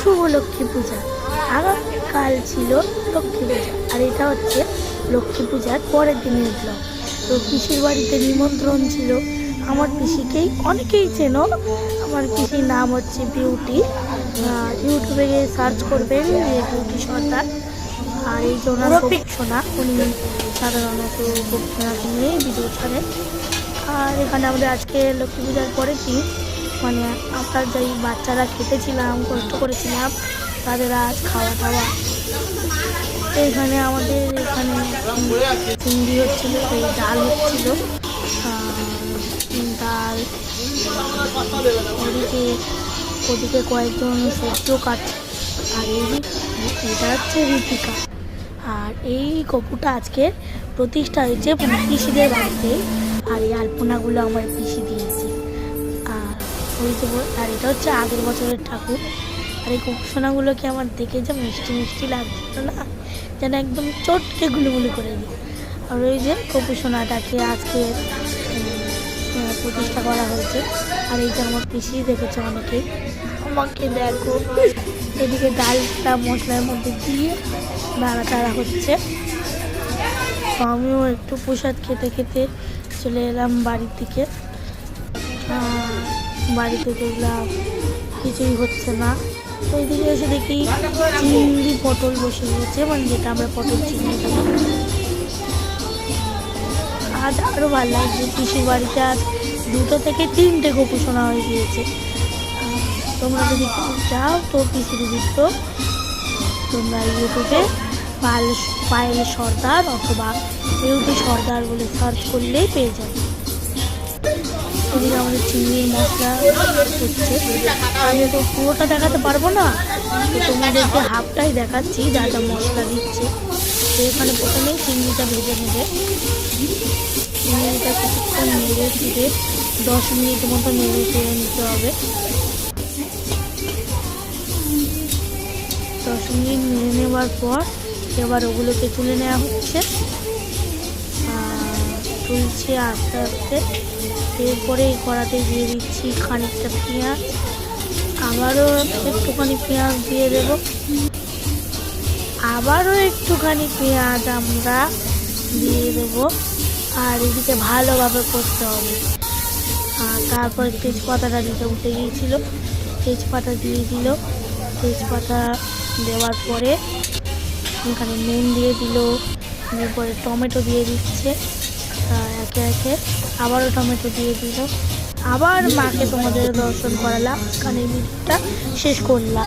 শুভ লক্ষ্মী পূজা। আগামীকাল ছিল লক্ষ্মী পূজা, আর এটা হচ্ছে লক্ষ্মী পূজার পরের দিনের ব্লগ। তো পিসির বাড়িতে নিমন্ত্রণ ছিল। আমার পিসিকেই অনেকেই চেনো। আমার পিসির নাম হচ্ছে বিউটি। ইউটিউবে গিয়ে সার্চ করবেন যে বিউটি সর্দার। আর এই যে ওনার সোনা, উনি সাধারণত গোপীনাথ নিয়েই ভিডিও ছাড়েন। আর এখানে আমাদের আজকে লক্ষ্মী পূজার পরের দিন, মানে আমরা যেই বাচ্চারা খেতেছিলাম, কষ্ট করেছিলাম, তাদের আজ খাওয়া দাওয়া। এখানে আমাদের এখানে চিংড়ি হচ্ছিল, এই ডাল হচ্ছিল, ডাল। ওদিকে কয়েকজন সবজিও কাটছে। আর এটা হচ্ছে ঋতিকা। আর এই কপুটা আজকে প্রতিষ্ঠা হয়েছে পিসিদের বাড়িতে। আর এই আলপনাগুলো আমার পিসি দিয়েছে। আর এটা হচ্ছে আগের বছরের ঠাকুর। আর এই কপুসোনাগুলোকে আমার দেখে যে মিষ্টি মিষ্টি লাগছিল না, যেন একদম চটকে গুলুগুলি করে দিই। আর ওই যে কপুসোনাটাকে আজকে প্রতিষ্ঠা করা হয়েছে। আর এইটা আমার পিসি দেখেছে অনেকেই। আমাকে দেখো, এদিকে ডালটা মশলার মধ্যে দিয়ে নাড়াচাড়া হচ্ছে। তো আমিও একটু প্রসাদ খেতে খেতে চলে এলাম বাড়ির দিকে। বাড়িতে দেখলাম কিছুই হচ্ছে না। ওইদিকে এসে দেখি চিংড়ি পটল বসে গেছে, মানে যেটা আমরা পটল চিংড়ি খাই। আজ আরও ভালো লাগছে, পিসির বাড়িতে আজ 2 থেকে 3টে গোপুসোনা হয়ে গিয়েছে। তোমরা যদি চাও তো পিসির ভিডিও তোমরা ইউটিউবে পায়েল সর্দার অথবা বিউটি সর্দার বলে সার্চ করলেই পেয়ে যাবে। এদিকে আমাদের চিংড়ির মশলা হচ্ছে। আমি তো পুরোটা দেখাতে পারবো না, তো তোমাদেরকে হাফটাই দেখাচ্ছি যা যা মশলা দিচ্ছে। তো এখানে প্রথমেই চিংড়িটা ভেজে নেবে। চিংড়িটা কিছুক্ষণ নেড়ে ফিরে 10 মিনিট মতো নেড়ে ফিরে নিতে হবে। 10 মিনিট নেড়ে নেওয়ার পর এবার ওগুলোকে তুলে নেওয়া হচ্ছে। তুলছে আস্তে আস্তে। এরপরে এই কড়াতে দিয়ে দিচ্ছি খানিকটা পেঁয়াজ, আবারও একটুখানি পেঁয়াজ দিয়ে দেব, আবারও একটুখানি পেঁয়াজ আমরা দিয়ে দেব। আর এদিকে ভালোভাবে করতে হবে। আর তারপরে তেজপাতাটা দিতে উঠে গিয়েছিল, তেজপাতা দিয়ে দিল। তেজপাতা দেওয়ার পরে এখানে নুন দিয়ে দিল। এরপরে টমেটো দিয়ে দিচ্ছে একে একে। আবারও টমেটো দিয়ে দিল। আবার মাকে তোমাদের দর্শন করালাম, এখানে ভিডিওটা শেষ করলাম।